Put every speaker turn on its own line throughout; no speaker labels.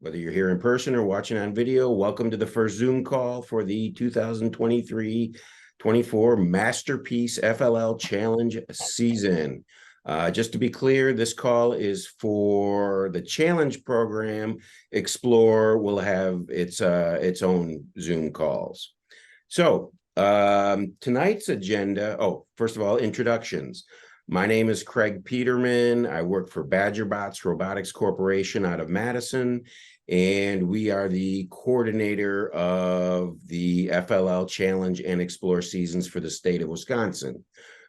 Whether you're here in person or watching on video, welcome to the first Zoom call for the 2023-24 Masterpiece FLL Challenge season. Just to be clear, this call is for the challenge program. Explore will have its own Zoom calls. So tonight's agenda, first of all, introductions. My name is Craig Peterman. I work for BadgerBots Robotics Corporation out of Madison, and we are the coordinator of the FLL Challenge and Explore seasons for the state of Wisconsin.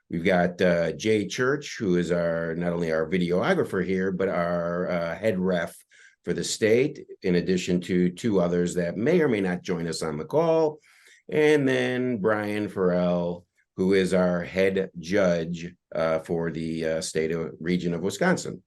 We've got Jay Church, who is not only our videographer here, but our head ref for the state, in addition to two others that may or may not join us on the call. And then Brian FLL, who is our head judge for the region of Wisconsin.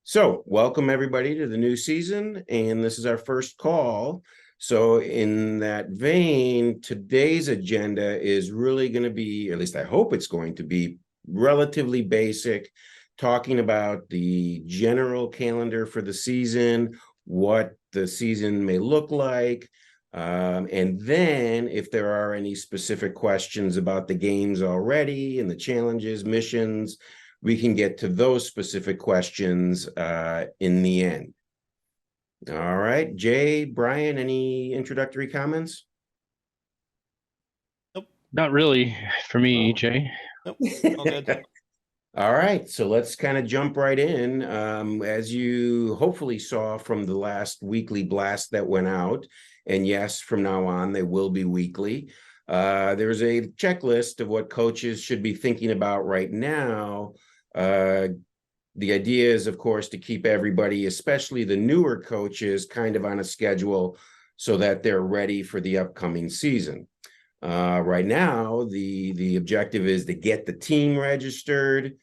So welcome everybody to the new season, and this is our first call. So in that vein, today's agenda is really going to be, or at least I hope it's going to be, relatively basic, talking about the general calendar for the season, what the season may look like, and then if there are any specific questions about the games already and the challenges, missions, we can get to those specific questions in the end. All right, Jay, Brian, any introductory comments?
Nope.
Not really for me, Jay.
Nope. All good.
All right, so let's kind of jump right in. As you hopefully saw from the last weekly blast that went out, and yes, from now on, they will be weekly. There's a checklist of what coaches should be thinking about right now. The idea is, of course, to keep everybody, especially the newer coaches, kind of on a schedule so that they're ready for the upcoming season. Right now, the objective is to get the team registered,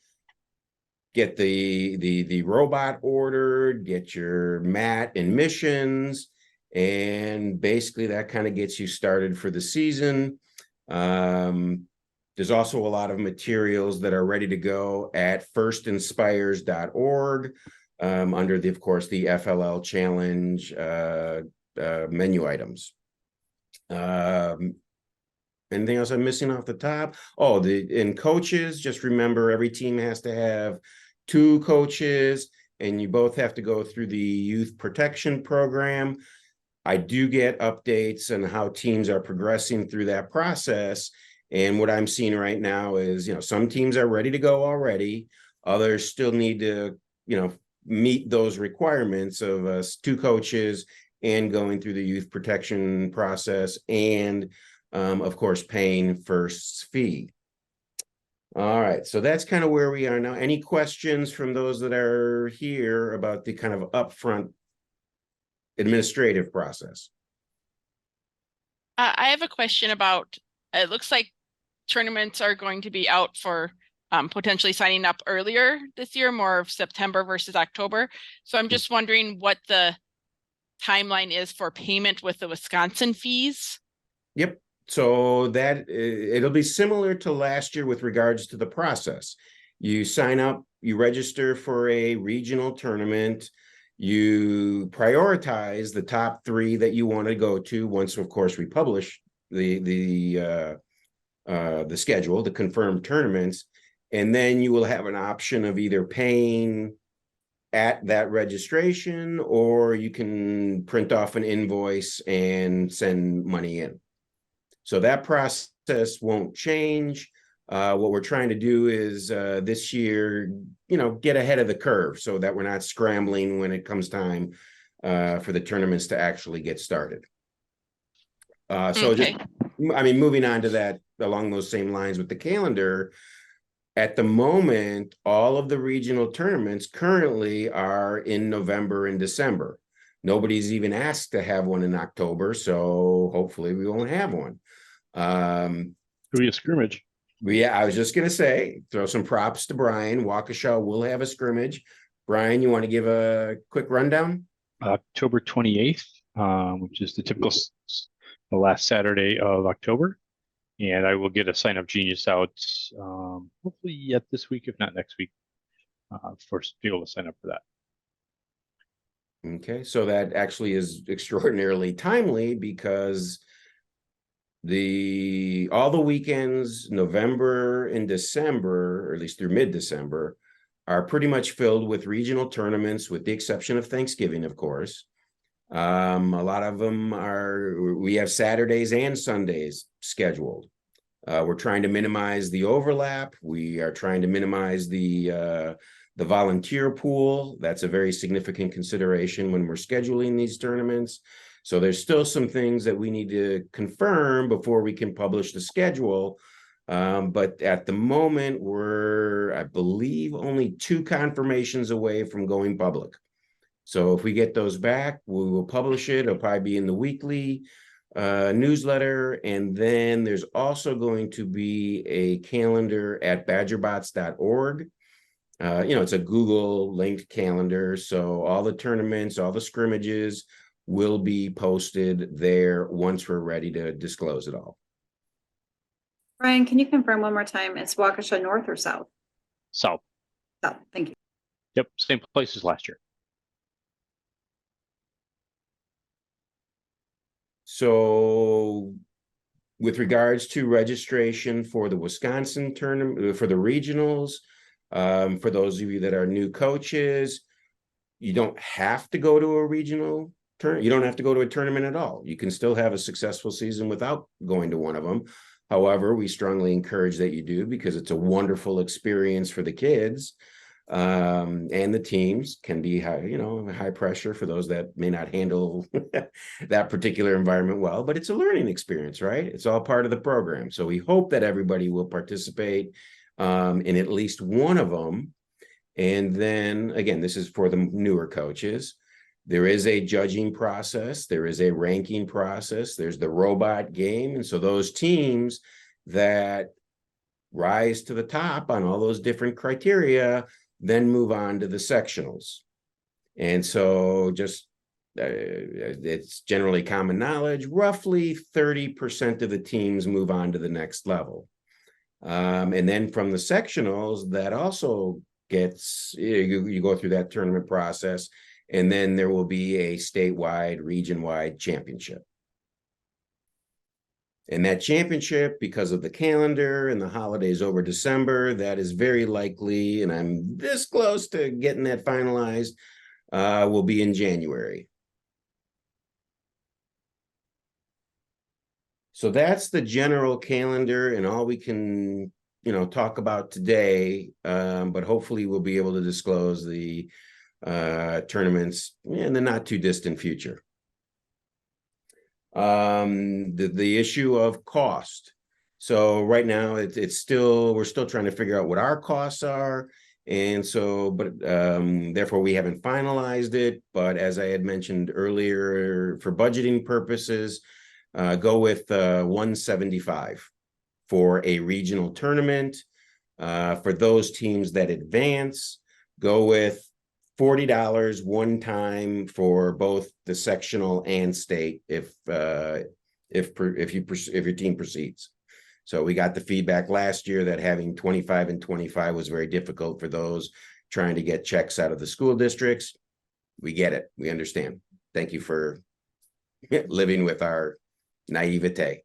get the robot ordered, get your mat and missions, and basically that kind of gets you started for the season. There's also a lot of materials that are ready to go at firstinspires.org under, of course, the FLL Challenge menu items. Anything else I'm missing off the top? In coaches, just remember every team has to have 2 coaches, and you both have to go through the youth protection program. I do get updates on how teams are progressing through that process. And what I'm seeing right now is, some teams are ready to go already. Others still need to, meet those requirements of 2 coaches and going through the youth protection process and, of course, paying first fee. All right, so that's kind of where we are now. Any questions from those that are here about the kind of upfront administrative process?
I have a question about, it looks like tournaments are going to be out for potentially signing up earlier this year, more of September versus October. So I'm just wondering what the timeline is for payment with the Wisconsin fees.
Yep. So that it'll be similar to last year with regards to the process. You sign up, you register for a regional tournament, you prioritize the top 3 that you want to go to once, of course, we publish the schedule, the confirmed tournaments, and then you will have an option of either paying at that registration, or you can print off an invoice and send money in. So that process won't change. What we're trying to do is this year, get ahead of the curve so that we're not scrambling when it comes time for the tournaments to actually get started.
Okay.
Moving on to that, along those same lines with the calendar, at the moment, all of the regional tournaments currently are in November and December. Nobody's even asked to have one in October, so hopefully we won't have one.
Could be a scrimmage.
Yeah, I was just going to say, throw some props to Brian. Waukesha will have a scrimmage. Brian, you want to give a quick rundown?
October 28th, which is the typical the last Saturday of October. And I will get a sign-up genius out hopefully yet this week, if not next week, for people to sign up for that.
Okay, so that actually is extraordinarily timely because all the weekends, November and December, or at least through mid-December, are pretty much filled with regional tournaments, with the exception of Thanksgiving, of course. A lot of them we have Saturdays and Sundays scheduled. We're trying to minimize the overlap. We are trying to minimize the volunteer pool. That's a very significant consideration when we're scheduling these tournaments. So there's still some things that we need to confirm before we can publish the schedule. But at the moment, we're, I believe, only 2 confirmations away from going public. So if we get those back, we will publish it. It'll probably be in the weekly newsletter. And then there's also going to be a calendar at badgerbots.org. It's a Google linked calendar. So all the tournaments, all the scrimmages will be posted there once we're ready to disclose it all.
Brian, can you confirm one more time? It's Waukesha North or South?
South.
South, thank you.
Yep, same place as last year.
So with regards to registration for the Wisconsin tournament, for the regionals, for those of you that are new coaches, you don't have to go to a regional tournament. You don't have to go to a tournament at all. You can still have a successful season without going to one of them. However, we strongly encourage that you do, because it's a wonderful experience for the kids. And the teams can be high pressure for those that may not handle that particular environment well, but it's a learning experience, right? It's all part of the program. So we hope that everybody will participate in at least one of them. And then again, this is for the newer coaches. There is a judging process. There is a ranking process. There's the robot game. And so those teams that rise to the top on all those different criteria then move on to the sectionals. And so it's generally common knowledge, roughly 30% of the teams move on to the next level. And then from the sectionals, that also gets, you go through that tournament process, and then there will be a statewide, region-wide championship. And that championship, because of the calendar and the holidays over December, that is very likely, and I'm this close to getting that finalized, will be in January. So that's the general calendar and all we can, talk about today. But hopefully we'll be able to disclose the tournaments in the not too distant future. The issue of cost. So right now we're still trying to figure out what our costs are. And so, but therefore we haven't finalized it. But as I had mentioned earlier, for budgeting purposes, go with $175 for a regional tournament. For those teams that advance, go with $40 one time for both the sectional and state if your team proceeds. So we got the feedback last year that having 25 and 25 was very difficult for those trying to get checks out of the school districts. We get it. We understand. Thank you for living with our naivete.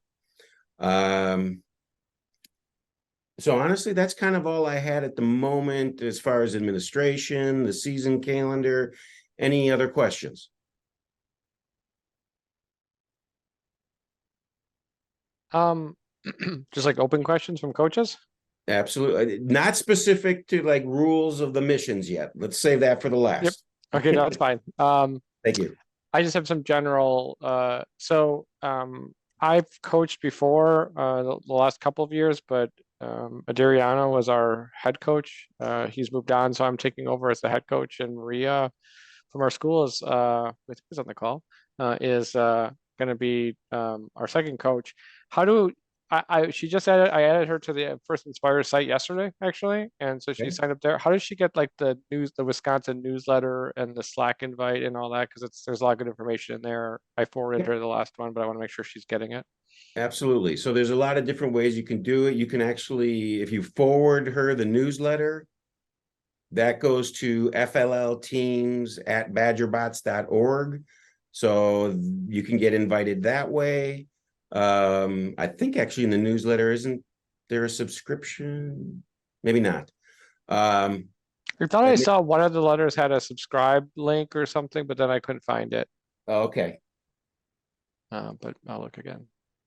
So honestly, that's kind of all I had at the moment as far as administration, the season calendar. Any other questions?
Just like open questions from coaches?
Absolutely. Not specific to like rules of the missions yet. Let's save that for the last.
Yep. Okay, no, that's fine.
Thank you.
I just have some general, I've coached before the last couple of years, but Adriano was our head coach. He's moved on, so I'm taking over as the head coach, and Maria from our school is, who's on the call, is going to be our second coach. How do she just added, I added her to the First Inspire site yesterday, actually. And so she
Okay.
signed up there. How does she get like the Wisconsin newsletter and the Slack invite and all that? Because there's a lot of good information in there. I forwarded her the last one, but I want to make sure she's getting it.
Absolutely. So there's a lot of different ways you can do it. You can actually, if you forward her the newsletter, that goes to FLLteams@badgerbots.org. So you can get invited that way. I think actually in the newsletter, isn't there a subscription? Maybe not.
I thought I saw one of the letters had a subscribe link or something, but then I couldn't find it.
Okay.
But I'll look again.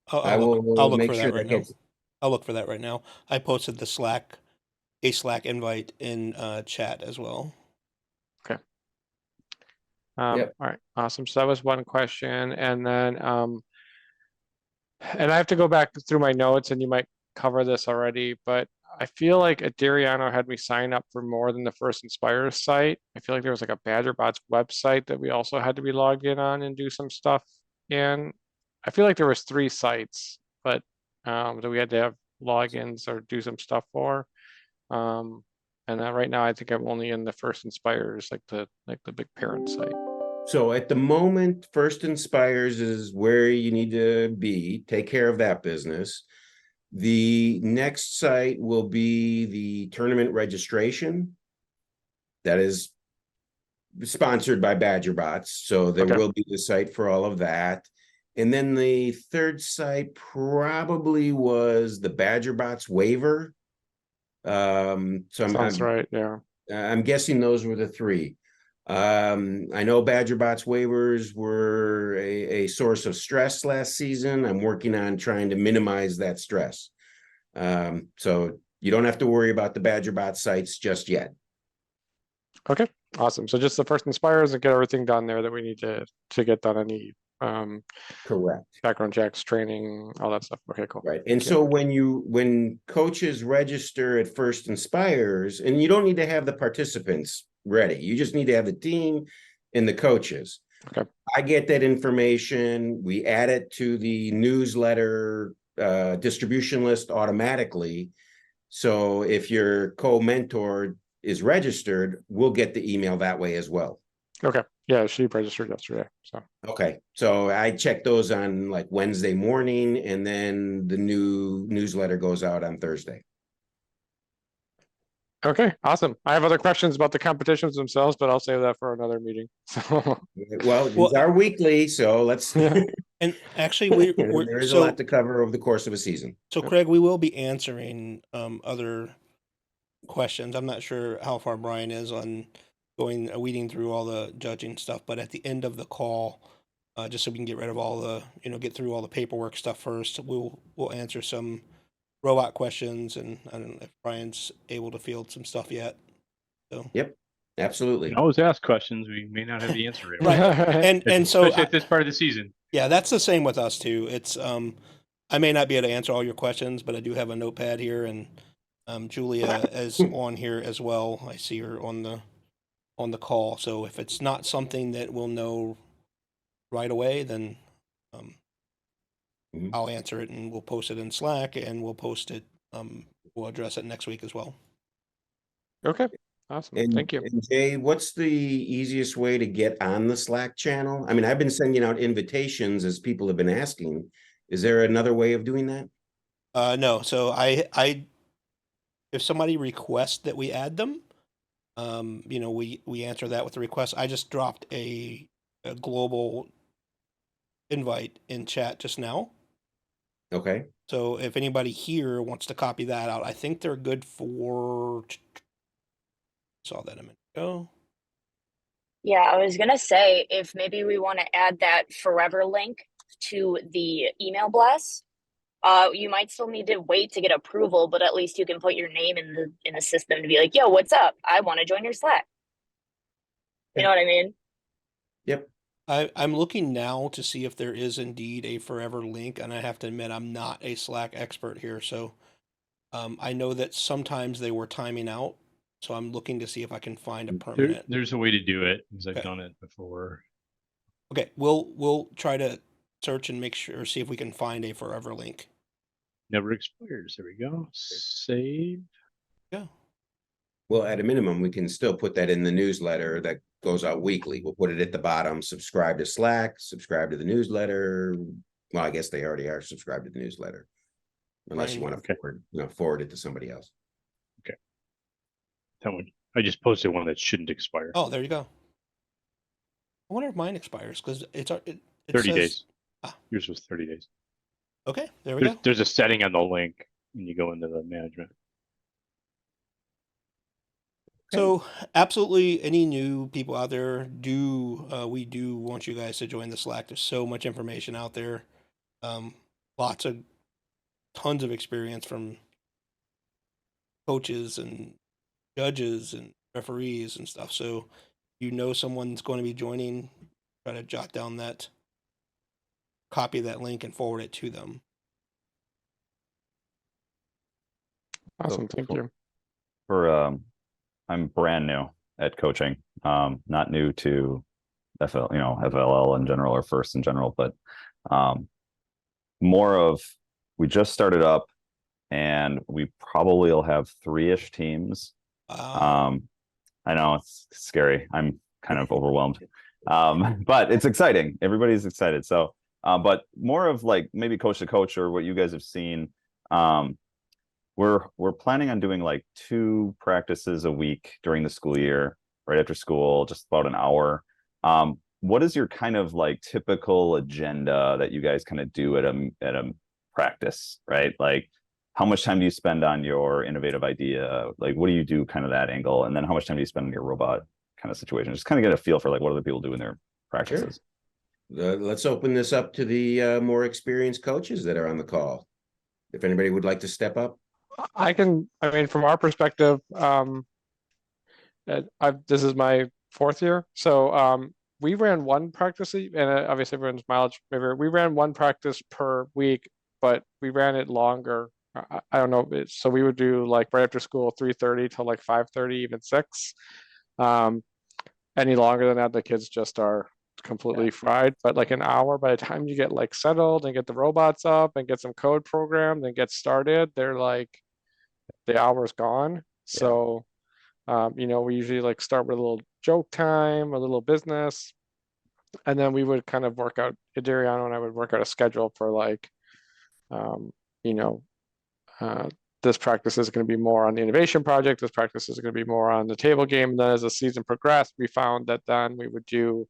I'll
I'll look
make
for
sure
that right
that
now. I'll look for that right now. I posted a Slack invite in chat as well.
Yep.
All right, awesome. So that was one question. And then, and I have to go back through my notes and you might cover this already, but I feel like Adriano had me sign up for more than the First Inspire site. I feel like there was like a BadgerBots website that we also had to be logged in on and do some stuff in. I feel like there was 3 sites, but that we had to have logins or do some stuff for. And then right now I think I'm only in the First Inspires, like the big parent site.
So at the moment, First Inspires is where you need to be. Take care of that business. The next site will be the tournament registration. That is sponsored by BadgerBots. So there
Okay.
will be the site for all of that. And then the third site probably was the BadgerBots waiver. So
Sounds right, yeah.
I'm guessing those were the 3. I know BadgerBots waivers were a source of stress last season. I'm working on trying to minimize that stress. So you don't have to worry about the BadgerBots sites just yet.
Okay, awesome. So just the First Inspires and get everything done there that we need to get done. Any
Correct.
background checks, training, all that stuff. Okay, cool.
Right. And so when coaches register at First Inspires, and you don't need to have the participants ready, you just need to have the team and the coaches.
Okay.
I get that information. We add it to the newsletter distribution list automatically. So if your co-mentor is registered, we'll get the email that way as well.
Okay. Yeah, she registered yesterday. So
Okay. So I check those on like Wednesday morning, and then the new newsletter goes out on Thursday.
okay, awesome. I have other questions about the competitions themselves, but I'll save that for another meeting. So
Well, these are weekly, so let's.
Yeah.
And actually,
there is a lot to cover over the course of a season.
So Craig, we will be answering other questions. I'm not sure how far Brian is on weeding through all the judging stuff, but at the end of the call, just so we can get rid of all the, get through all the paperwork stuff first, we'll answer some robot questions, and I don't know if Brian's able to field some stuff yet. So
Yep, absolutely.
You can always ask questions. We may not have the answer right.
Right. And so
especially at this part of the season.
Yeah, that's the same with us too. It's I may not be able to answer all your questions, but I do have a notepad here, and Julia is on here as well. I see her on the call. So if it's not something that we'll know right away, then I'll answer it, and we'll post it in Slack, and we'll post it. We'll address it next week as well.
Okay, awesome. Thank you.
And Jay, what's the easiest way to get on the Slack channel? I mean, I've been sending out invitations as people have been asking. Is there another way of doing that?
No. So I if somebody requests that we add them, we answer that with a request. I just dropped a global invite in chat just now.
Okay.
So if anybody here wants to copy that out, I think they're good for. Saw that a minute ago.
Yeah, I was gonna say if maybe we want to add that forever link to the email blast. You might still need to wait to get approval, but at least you can put your name in the system to be like, yo, what's up? I want to join your Slack. You know what I mean?
Yep.
I'm looking now to see if there is indeed a forever link, and I have to admit I'm not a Slack expert here, so I know that sometimes they were timing out, so I'm looking to see if I can find a permanent.
There's a way to do it, because I've done it before.
Okay, we'll try to search and make sure, see if we can find a forever link.
Never expires. There we go. Save.
Yeah.
Well, at a minimum, we can still put that in the newsletter that goes out weekly. We'll put it at the bottom. Subscribe to Slack, subscribe to the newsletter. Well, I guess they already are subscribed to the newsletter. Unless you want to forward it to somebody else.
Okay. I just posted one that shouldn't expire.
Oh, there you go. I wonder if mine expires because it
30
says,
days.
Ah.
Yours was 30 days.
okay, there we go.
There's a setting on the link when you go into the management.
So absolutely any new people out there we do want you guys to join the Slack. There's so much information out there. Lots of tons of experience from coaches and judges and referees and stuff. So you know someone's going to be joining, try to jot down that copy of that link and forward it to them.
Awesome, thank you.
I'm brand new at coaching, not new to FLL in general or first in general, but more of we just started up and we probably will have 3-ish teams. I know it's scary. I'm kind of overwhelmed, but it's exciting. Everybody's excited. So, but more of like maybe coach to coach or what you guys have seen. We're planning on doing like 2 practices a week during the school year, right after school, just about an hour. What is your kind of like typical agenda that you guys kind of do at a practice, right? Like how much time do you spend on your innovative idea? Like what do you do kind of that angle? And then how much time do you spend on your robot kind of situation? Just kind of get a feel for like what other people do in their practices.
Sure. Let's open this up to the more experienced coaches that are on the call. If anybody would like to step up.
I mean, from our perspective, this is my 4th year. So we ran one practice, and obviously everyone's mileage. We ran one practice per week, but we ran it longer. I don't know. So we would do like right after school, 3:30 till like 5:30, even 6. Any longer than that, the kids just are completely fried. But like an hour, by the time you get like settled and get the robots up and get some code programmed and get started, they're like the hour's gone. So we usually like start with a little joke time, a little business, and then we would kind of work out, Adriano and I would work out a schedule for like this practice is going to be more on the innovation project, this practice is going to be more on the table game. And then as the season progressed, we found that then we would do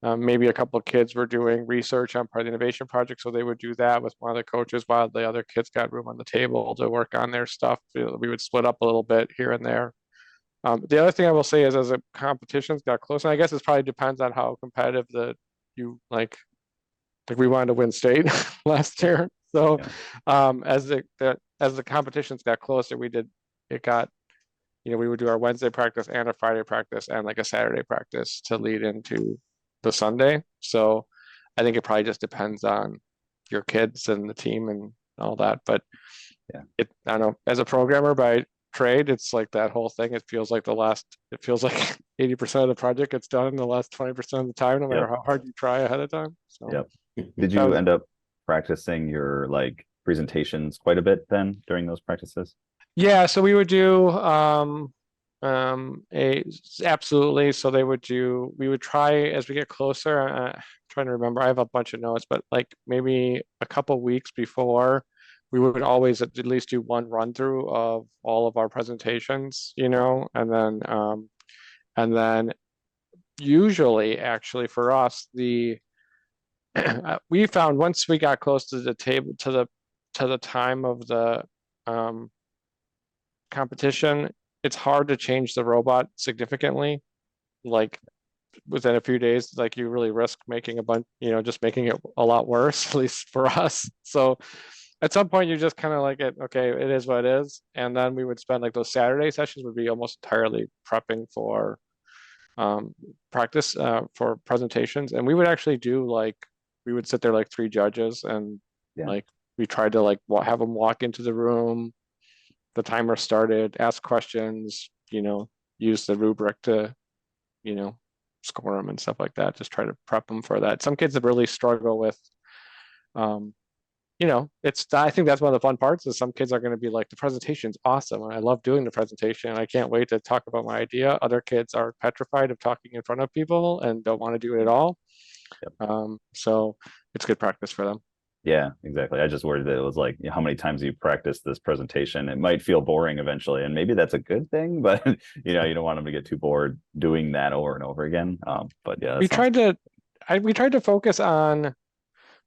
maybe a couple of kids were doing research on part of the innovation project, so they would do that with one of the coaches while the other kids got room on the table to work on their stuff. We would split up a little bit here and there. The other thing I will say is as the competitions got closer, and I guess it probably depends on how competitive you like we wanted to win state last year. So as the competitions got closer, we would do our Wednesday practice and a Friday practice and like a Saturday practice to lead into the Sunday. So I think it probably just depends on your kids and the team and all that. But I don't know, as a programmer by trade, it's like that whole thing. It feels like 80% of the project gets done in the last 20% of the time, no matter how hard you try ahead of time. So
did you end up practicing your like presentations quite a bit then during those practices? Yeah,
so we would do absolutely. So we would try as we get closer, trying to remember, I have a bunch of notes, but like maybe a couple weeks before, we would always at least do one run through of all of our presentations, and then usually actually for us, we found once we got close to the table, to the time of the competition, it's hard to change the robot significantly. Like within a few days, like you really risk making just making it a lot worse, at least for us. So at some point you just kind of like okay, it is what it is. And then we would spend like those Saturday sessions would be almost entirely prepping for practice for presentations. And we would actually we would sit there like 3 judges and like we tried to like have them walk into the room, the timer started, ask questions, use the rubric to, score them and stuff like that. Just try to prep them for that. Some kids have really struggled with, I think that's one of the fun parts is some kids are going to be like, the presentation's awesome. And I love doing the presentation. I can't wait to talk about my idea. Other kids are petrified of talking in front of people and don't want to do it at all. So it's good practice for them.
Yeah, exactly. I just worried that it was like, how many times you practice this presentation, it might feel boring eventually, and maybe that's a good thing, but you don't want them to get too bored doing that over and over again. But yeah,
We
that sounds,
we tried to focus on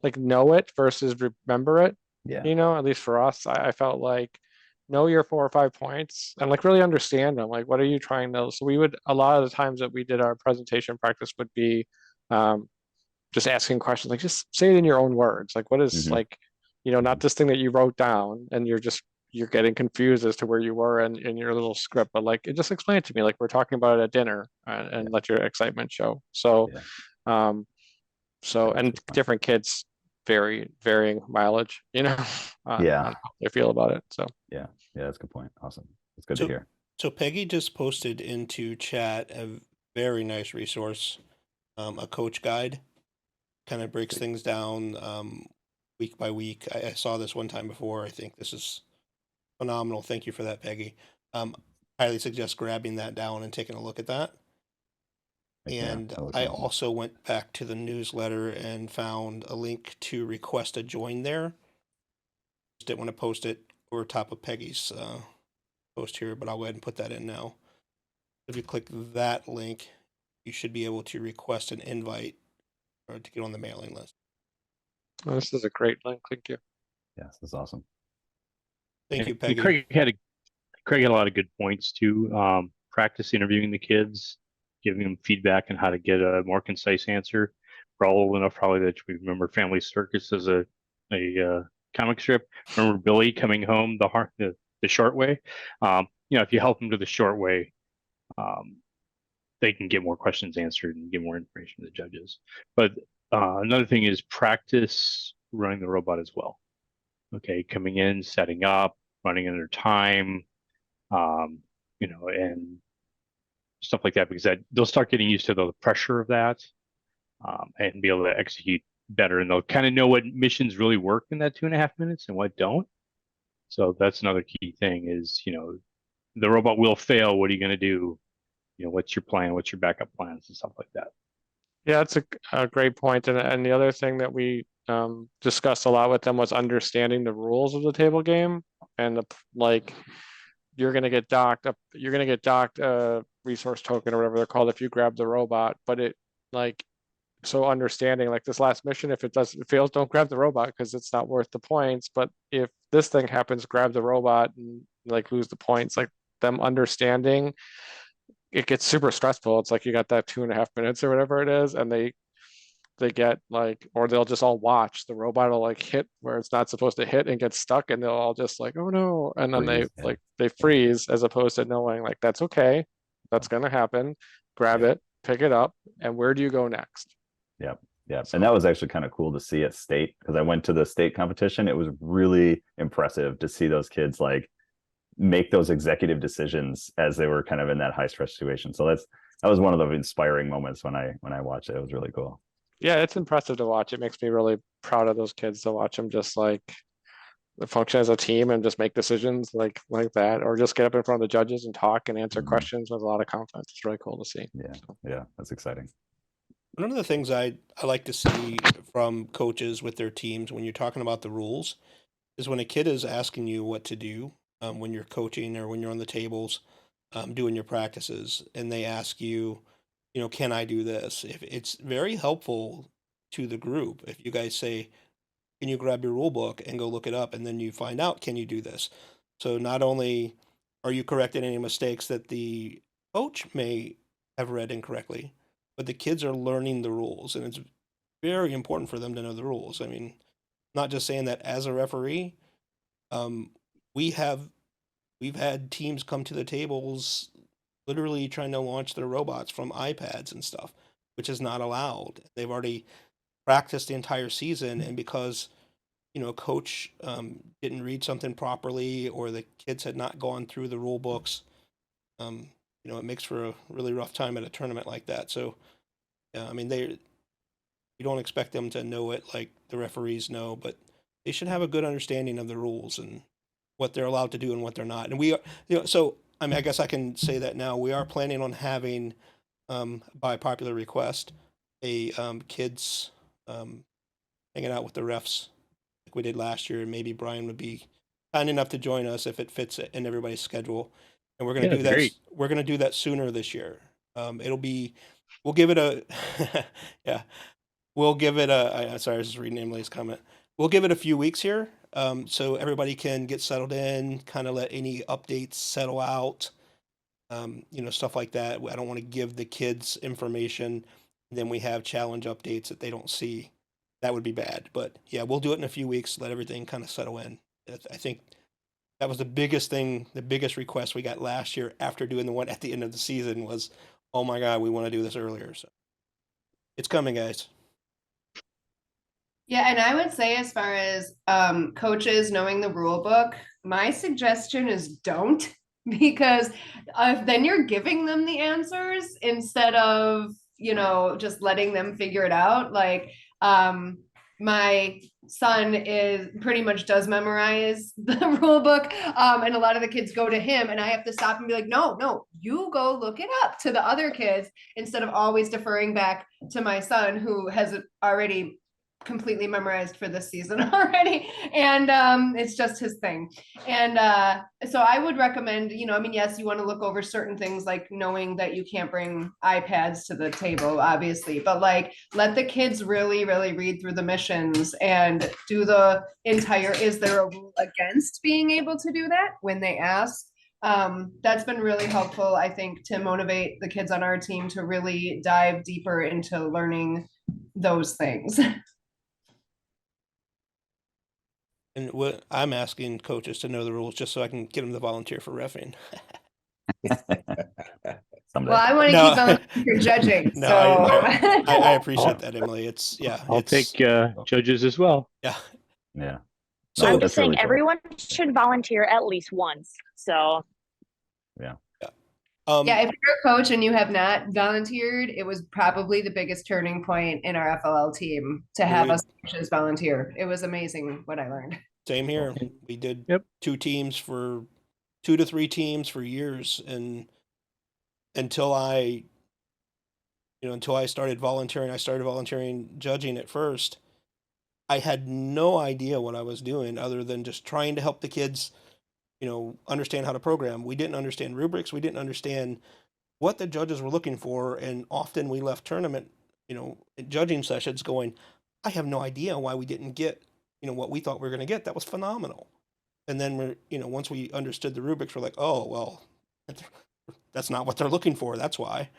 like know it versus remember it.
yeah,
At least for us, I felt like know your 4 or 5 points and like really understand them. Like, what are you trying to? So we would a lot of the times that we did our presentation practice would be um, just asking questions, like just say it in your own words. Like, what is
hmm
like, not this thing that you wrote down and you're getting confused as to where you were in your little script, but like, just explain it to me. Like we're talking about it at dinner and
yeah,
let your excitement show. So,
yeah,
um,
yeah, that's a
and
good point.
different kids varying mileage,
Yeah,
on how they feel about it. So
yeah, yeah, that's a good point. Awesome. That's good to
So,
hear.
so Peggy just posted into chat a very nice resource, a coach guide, kind of breaks things down week by week. I saw this one time before. I think this is phenomenal. Thank you for that, Peggy. Um, highly suggest grabbing that down and taking a look at that.
Yeah,
And
that looks
I
awesome.
also went back to the newsletter and found a link to request a join there. Just didn't want to post it over top of Peggy's post here, but I'll go ahead and put that in now. If you click that link, you should be able to request an invite or to get on the mailing list.
this is a great link. Thank you.
Yes, that's awesome.
Thank you,
And
Peggy.
Craig had a lot of good points too. Practice interviewing the kids, giving them feedback on how to get a more concise answer. We're all old enough probably that we remember Family Circus as a comic strip. Remember Billy coming home the short way. If you help them to the short way, they can get more questions answered and get more information to the judges. But another thing is practice running the robot as well. Okay, coming in, setting up, running under time, and stuff like that, because they'll start getting used to the pressure of that, and be able to execute better, and they'll kind of know what missions really work in that 2.5 minutes and what don't. So that's another key thing is, the robot will fail. What are you going to do? What's your plan? What's your backup plans and stuff like that?
Yeah, that's a great point. And the other thing that we discussed a lot with them was understanding the rules of the table game and like you're gonna get docked a resource token or whatever they're called if you grab the robot. But it like so understanding like this last mission, if it fails, don't grab the robot because it's not worth the points. But if this thing happens, grab the robot and like lose the points. Like them understanding it gets super stressful. It's like you got that 2.5 minutes or whatever it is, and they get like, or they'll just all watch the robot will like hit where it's not supposed to hit and get stuck, and they'll all just like, oh no, and then
Freeze. Yeah,
they
yeah,
freeze as opposed to knowing like that's okay, that's gonna happen, grab
Yeah.
it, pick it up, and where do you go next?
yeah, yeah.
So
And that was actually kind of cool to see at state because I went to the state competition. It was really impressive to see those kids like make those executive decisions as they were kind of in that high stress situation. So that was one of the inspiring moments when I watched it. It was really cool.
yeah, it's impressive to watch. It makes me really proud of those kids to watch them just like function as a team and just make decisions like that, or just get up in front of the judges and talk and answer
Mhm.
questions with a lot of confidence. It's really cool to see.
Yeah,
So,
yeah, that's exciting.
One of the things I like to see from coaches with their teams when you're talking about the rules is when a kid is asking you what to do when you're coaching or when you're on the tables doing your practices, and they ask you, can I do this? If it's very helpful to the group if you guys say, can you grab your rule book and go look it up, and then you find out, can you do this? So not only are you correcting any mistakes that the coach may have read incorrectly, but the kids are learning the rules, and it's very important for them to know the rules. I mean, not just saying that as a referee, um, we have we've had teams come to the tables literally trying to launch their robots from iPads and stuff, which is not allowed. They've already practiced the entire season, and because coach didn't read something properly or the kids had not gone through the rule books, it makes for a really rough time at a tournament like that. So, I mean, you don't expect them to know it like the referees know, but they should have a good understanding of the rules and what they're allowed to do and what they're not. And we are, so I mean, I guess I can say that now. We are planning on having, by popular request, a kids hanging out with the refs like we did last year, and maybe Brian would be kind enough to join us if it fits in everybody's schedule. And we're going
Yeah,
to do
that'd
that.
be great.
We're going to do that sooner this year. It'll be, we'll give it a, yeah, we'll give it a, sorry, I was just reading Emily's comment. We'll give it a few weeks here, so everybody can get settled in, kind of let any updates settle out, you know, stuff like that. I don't want to give the kids information, and then we have challenge updates that they don't see. That would be bad. But yeah, we'll do it in a few weeks, let everything kind of settle in. I think that was the biggest thing, the biggest request we got last year after doing the one at the end of the season was, oh my God, we want to do this earlier. So it's coming, guys.
Yeah, and I would say as far as coaches knowing the rule book, my suggestion is don't, because then you're giving them the answers instead of, you know, just letting them figure it out. Like my son is pretty much does memorize the rule book, and a lot of the kids go to him, and I have to stop and be like, no, you go look it up to the other kids instead of always deferring back to my son who has already completely memorized for this season already, and it's just his thing. And so I would recommend, you know, I mean, yes, you want to look over certain things like knowing that you can't bring iPads to the table, obviously, but like let the kids really read through the missions and do the entire, is there a rule against being able to do that when they ask? That's been really helpful, I think, to motivate the kids on our team to really dive deeper into learning those things.
And what I'm asking coaches to know the rules just so I can get them to volunteer for reffing.
Someday.
Well, I want to
No.
keep volunteering for judging,
No,
so.
I appreciate that, Emily. It's yeah.
I'll take judges as well.
Yeah.
Yeah.
So
I'm
that's
just saying
really cool.
everyone should volunteer at least once. So
yeah.
Yeah, if you're a coach and you have not volunteered, it was probably the biggest turning point in our FLL team to have
Agreed.
us coaches volunteer. It was amazing what I learned.
Same here. We did
Yep.
2 to 3 teams for years, and until I started volunteering judging at first. I had no idea what I was doing other than just trying to help the kids, you know, understand how to program. We didn't understand rubrics. We didn't understand what the judges were looking for. And often we left tournament, you know, judging sessions going, I have no idea why we didn't get, you know, what we thought we were going to get. That was phenomenal. And then we're, you know, once we understood the rubrics, we're like, oh, well, that's not what they're looking for. That's why.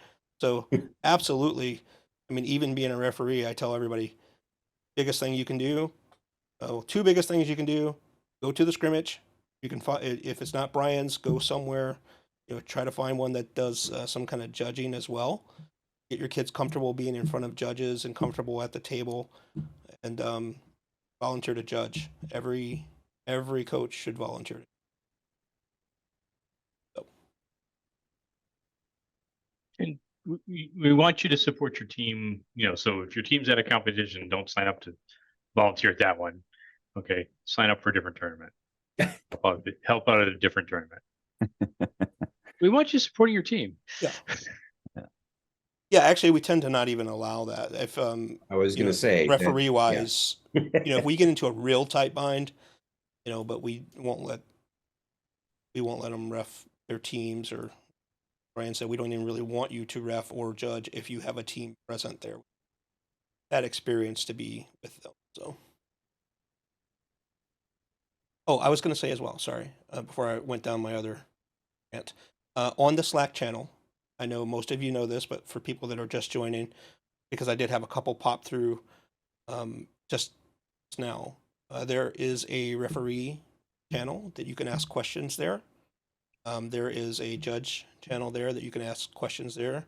So absolutely. I mean, even being a referee, I tell everybody, biggest thing you can do, 2 biggest things you can do, go to the scrimmage. You can find, if it's not Brian's, go somewhere, you know, try to find one that does some kind of judging as well. Get your kids comfortable being in front of judges and comfortable at the table, and volunteer to judge. Every coach should volunteer. So.
And we want you to support your team, you know, so if your team's at a competition, don't sign up to volunteer at that one. Okay, sign up for a different tournament. Help out at a different tournament. We want you supporting your team.
Yeah. Yeah, actually, we tend to not even allow that. If
I was going to say
referee wise, you know, if we get into a real tight bind, you know, but we won't let them ref their teams, or Brian said we don't even really want you to ref or judge if you have a team present there. That experience to be with them. So, oh, I was going to say as well. Sorry, before I went down my other rant, on the Slack channel. I know most of you know this, but for people that are just joining, because I did have a couple pop through just now, there is a referee channel that you can ask questions there. There is a judge channel there that you can ask questions there.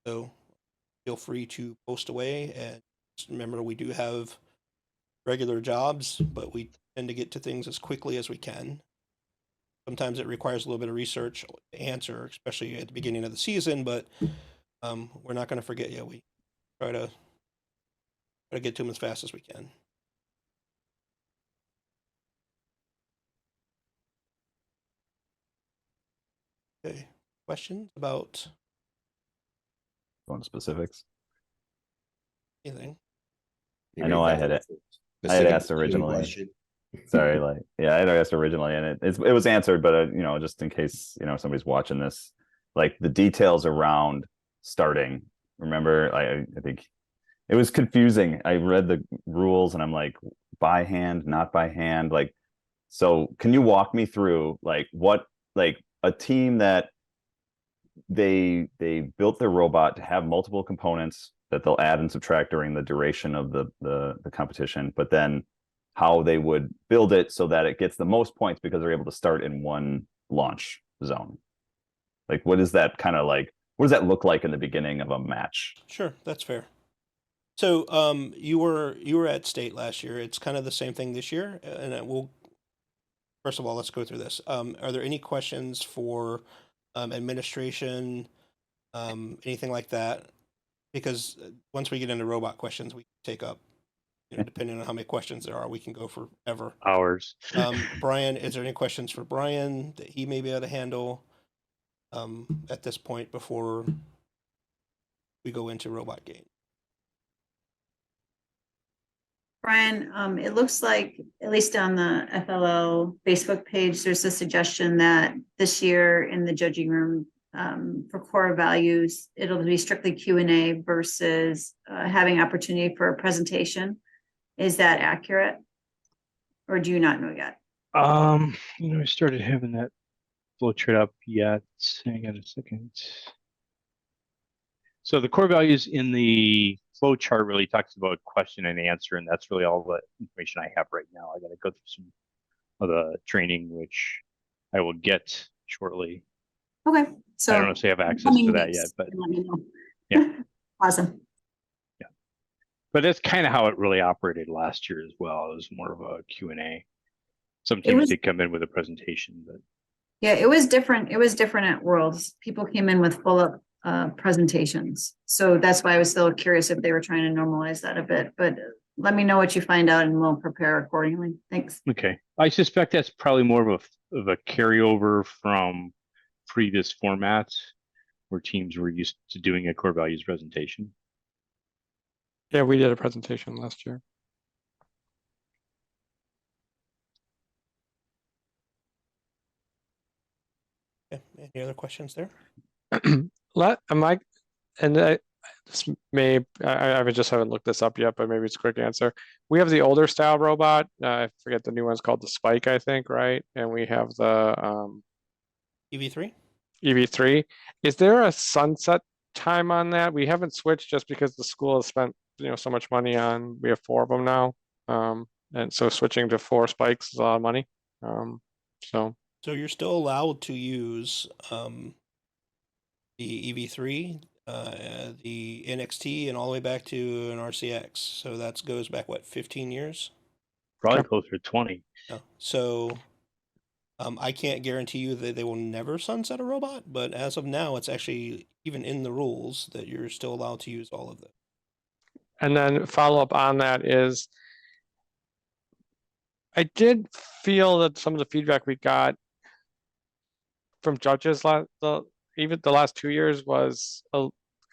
So feel free to post away. And just remember, we do have regular jobs, but we tend to get to things as quickly as we can. Sometimes it requires a little bit of research to answer, especially at the beginning of the season, but we're not going to forget you. We try to get to them as fast as we can. Okay, questions about
Going to specifics.
anything?
I know I had it. I had
second
asked originally.
question.
Sorry, like, yeah, I had asked originally, and it was answered, but you know, just in case, you know, somebody's watching this, like the details around starting. Remember, I think it was confusing. I read the rules and I'm like, by hand, not by hand. Like, so can you walk me through like what, like a team that they built their robot to have multiple components that they'll add and subtract during the duration of the competition, but then how they would build it so that it gets the most points because they're able to start in one launch zone. Like, what is that kind of like? What does that look like in the beginning of a match?
Sure, that's fair. So, you were at state last year. It's kind of the same thing this year, and we'll first of all let's go through this. Are there any questions for administration, anything like that? Because once we get into robot questions, we take up, you know, depending on how many questions there are, we can go forever.
Hours.
Brian, is there any questions for Brian that he may be able to handle at this point before we go into robot game?
Brian, it looks like, at least on the FLL Facebook page, there's a suggestion that this year in the judging room, for core values, it'll be strictly Q&A versus having opportunity for a presentation. Is that accurate? Or do you not know yet?
You know, I started having that flow chart up yet. Hang on a second. So the core values in the flow chart really talks about question and answer, and that's really all the information I have right now. I got to go through some of the training, which I will get shortly.
Okay, so
I don't know if I have access to that yet, but
let me know.
yeah.
Awesome.
Yeah, but that's kind of how it really operated last year as well. It was more of a Q&A. Some teams did come in with a presentation, but
yeah, it was different. It was different at Worlds. People came in with full up presentations, so that's why I was still curious if they were trying to normalize that a bit. But let me know what you find out, and we'll prepare accordingly. Thanks.
okay. I suspect that's probably more of a carryover from previous formats where teams were used to doing a core values presentation.
Yeah, we did a presentation last year.
Okay. Any other questions there?
Mike, and this may, I just haven't looked this up yet, but maybe it's a quick answer. We have the older style robot. I forget the new one's called the Spike, I think, right? And we have the
EV3?
EV3. Is there a sunset time on that? We haven't switched just because the school has spent, you know, so much money on, we have 4 of them now. And so switching to 4 Spikes is a lot of money.
So you're still allowed to use the EV3, the NXT, and all the way back to an RCX. So that goes back, what, 15 years?
Probably closer to 20.
Yeah. So I can't guarantee you that they will never sunset a robot, but as of now, it's actually even in the rules that you're still allowed to use all of them.
And then follow up on that is, I did feel that some of the feedback we got from judges even the last 2 years was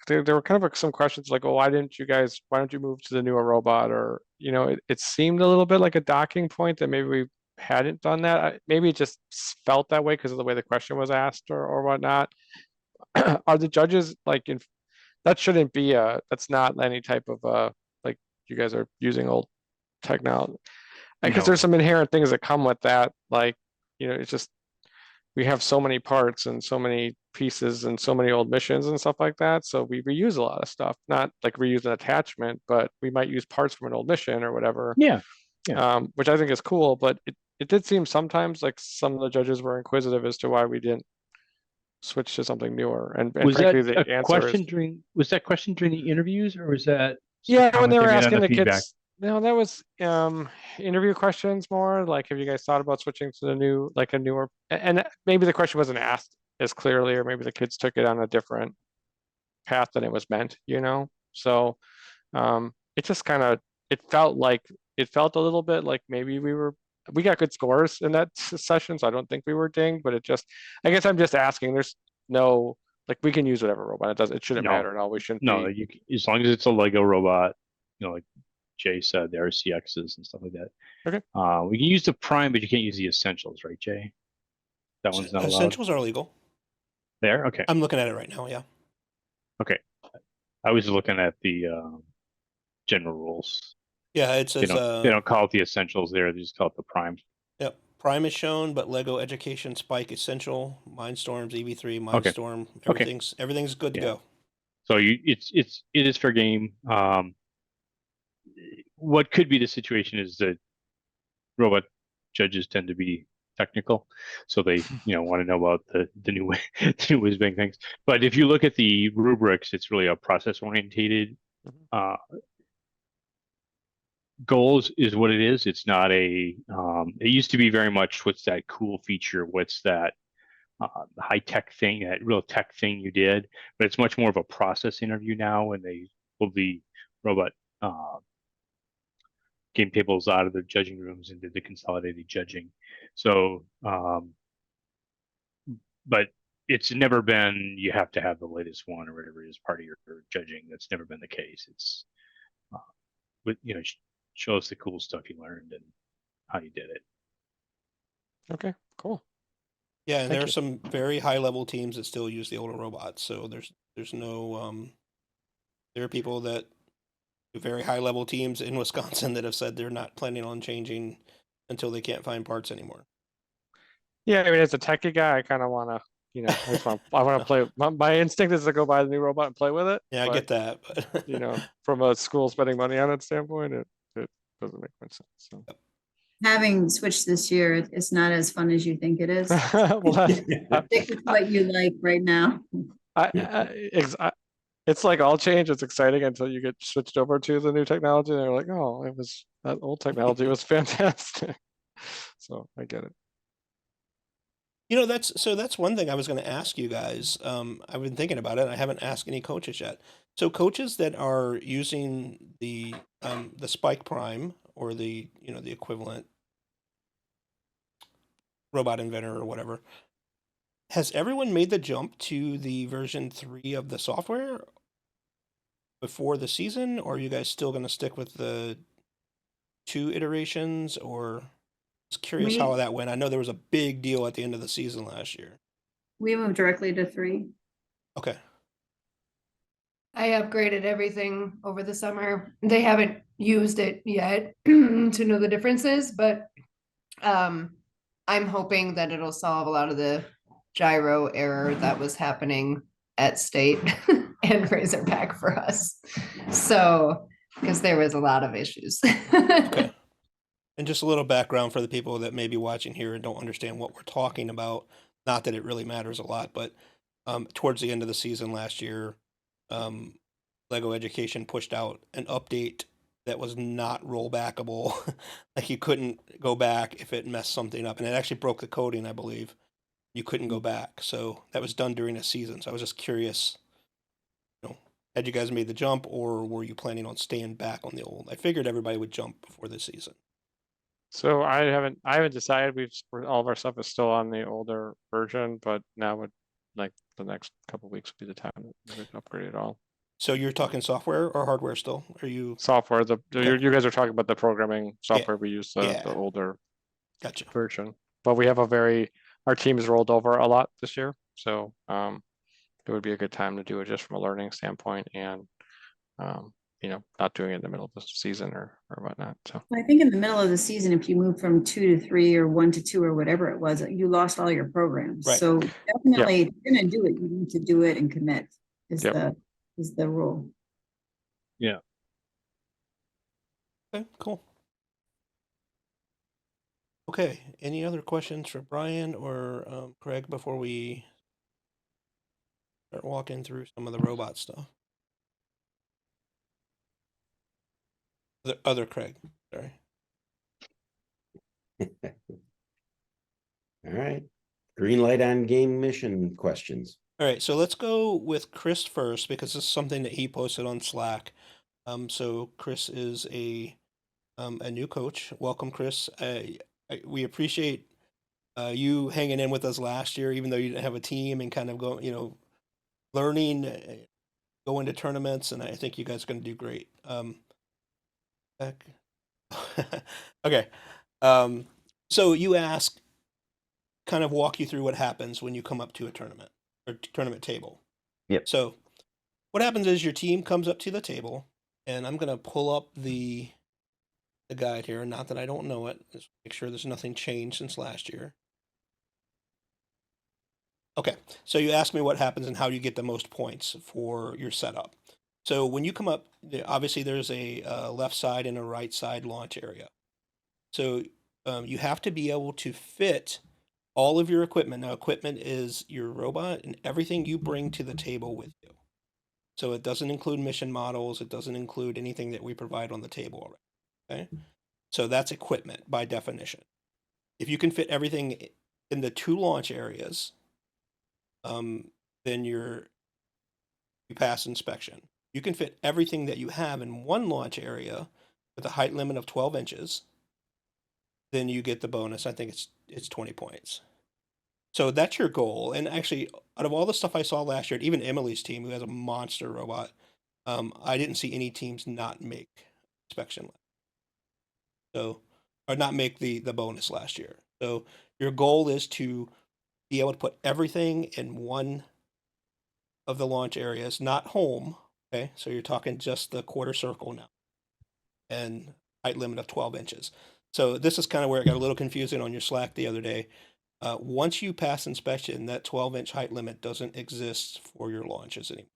there were kind of some questions like, oh, why don't you move to the newer robot? Or, you know, it seemed a little bit like a docking point that maybe we hadn't done that. Maybe it just felt that way because of the way the question was asked or whatnot. Are the judges like that shouldn't be that's not any type of like you guys are using old technology, because there's some inherent things that come with that, like, you know, it's just we have so many parts and so many pieces and so many old missions and stuff like that, so we reuse a lot of stuff, not like reuse an attachment, but we might use parts from an old mission or whatever.
Yeah.
Which I think is cool, but it did seem sometimes like some of the judges were inquisitive as to why we didn't switch to something newer. And
Was
frankly,
that
the
a
answer
question
is,
was that question during the interviews, or was that
when they were asking the
feedback?
kids, no, that was interview questions more like, have you guys thought about switching to the new, like a newer, and maybe the question wasn't asked as clearly, or maybe the kids took it on a different path than it was meant, you know? So it just kind of, it felt a little bit like maybe we got good scores in that session, so I don't think we were dinged, but I guess I'm just asking, there's no, like, we can use whatever robot it does. It shouldn't matter at all. We shouldn't
as long as it's a Lego robot, you know, like Jay said, the RCXs and stuff like that.
Okay.
We can use the Prime, but you can't use the Essentials, right, Jay? That one's not allowed
Essentials are legal.
there. Okay.
I'm looking at it right now. Yeah.
Okay. I was looking at the general rules.
Yeah. It
They
says,
don't call it the Essentials there. They just call it the Prime.
yep. Prime is shown, but Lego Education Spike Essential, Mindstorms, EV3, Mindstorm,
Okay.
everything's good to
Yeah.
go.
So it is fair game. What could be the situation is that robot judges tend to be technical, so they want to know about the new the new whiz bang things. But if you look at the rubrics, it's really a process orientated. Goals is what it is. It's not a. It used to be very much what's that cool feature, what's that high tech thing, that real tech thing you did. But it's much more of a process interview now, when they pull the robot game tables out of the judging rooms and did the consolidated judging. So, but it's never been you have to have the latest one or whatever is part of your judging. That's never been the case. It's, but show us the cool stuff you learned and how you did it.
Okay, cool.
Yeah, and
Thank
there are
you.
some very high level teams that still use the older robots. So there's no there are people that very high level teams in Wisconsin that have said they're not planning on changing until they can't find parts anymore.
Yeah, I mean, as a techie guy, I kind of want to, I want to play. My instinct is to go buy the new robot and play with it.
Yeah, I
but,
get that. But
from a school spending money on it standpoint, it doesn't make much sense. So.
Having switched this year, it's not as fun as you think it is.
Well,
Stick with what you like right now.
it's like all change. It's exciting until you get switched over to the new technology, and they're like, "Oh, that old technology was fantastic." So I get it.
That's one thing I was going to ask you guys. I've been thinking about it. I haven't asked any coaches yet. So coaches that are using the Spike Prime or the the equivalent robot inventor or whatever, has everyone made the jump to the version 3 of the software before the season, or are you guys still going to stick with the 2 iterations? Or just curious how that went. I know there was a big deal at the end of the season last year.
We moved directly to 3.
Okay.
I upgraded everything over the summer. They haven't used it yet to know the differences, but I'm hoping that it'll solve a lot of the gyro error that was happening at state and Razorback for us. So, because there was a lot of issues.
Okay. And just a little background for the people that may be watching here and don't understand what we're talking about. Not that it really matters a lot, but towards the end of the season last year, Lego Education pushed out an update that was not rollbackable. Like you couldn't go back if it messed something up, and it actually broke the coding, I believe. You couldn't go back. So that was done during the season. So I was just curious, had you guys made the jump, or were you planning on staying back on the old? I figured everybody would jump before the season.
So I haven't decided. All of our stuff is still on the older version, but now would like the next couple of weeks would be the time to upgrade it all.
So you're talking software or hardware still? Are you
software?
Okay.
You guys are talking about the programming software. We use the older
Gotcha.
version, but we have our team has rolled over a lot this year, so it would be a good time to do it just from a learning standpoint, and not doing it in the middle of the season or whatnot. So
I think in the middle of the season, if you move from 2 to 3 or 1 to 2 or whatever it was, you lost all your programs.
Right.
So definitely, if you're going to do it, you need to do it and commit. Is the rule.
Yeah.
Okay, cool. Okay, any other questions for Brian or Craig before we start walking through some of the robot stuff? Other Craig, sorry.
All right. Green light on game mission questions.
All right, so let's go with Chris first, because this is something that he posted on Slack. So Chris is a new coach. Welcome, Chris. We appreciate you hanging in with us last year, even though you didn't have a team, and kind of learning, going to tournaments, and I think you guys are going to do great. Back. Okay. So you ask, kind of walk you through what happens when you come up to a tournament or tournament table.
Yep.
So what happens is your team comes up to the table, and I'm gonna pull up the guide here. Not that I don't know it. Just make sure there's nothing changed since last year. Okay, so you asked me what happens and how you get the most points for your setup. So when you come up, obviously there's a left side and a right side launch area. So you have to be able to fit all of your equipment. Now, equipment is your robot and everything you bring to the table with you. So it doesn't include mission models. It doesn't include anything that we provide on the table already. Okay, so that's equipment by definition. If you can fit everything in the 2 launch areas, then you pass inspection. You can fit everything that you have in 1 launch area with a height limit of 12 inches, then you get the bonus. I think it's 20 points. So that's your goal. And actually, out of all the stuff I saw last year, even Emily's team, who has a monster robot, I didn't see any teams not make inspection. So, or not make the bonus last year. So your goal is to be able to put everything in 1 of the launch areas, not home. Okay, so you're talking just the quarter circle now, and height limit of 12 inches. So this is kind of where it got a little confusing on your Slack the other day. Once you pass inspection, that 12-inch height limit doesn't exist for your launches anymore.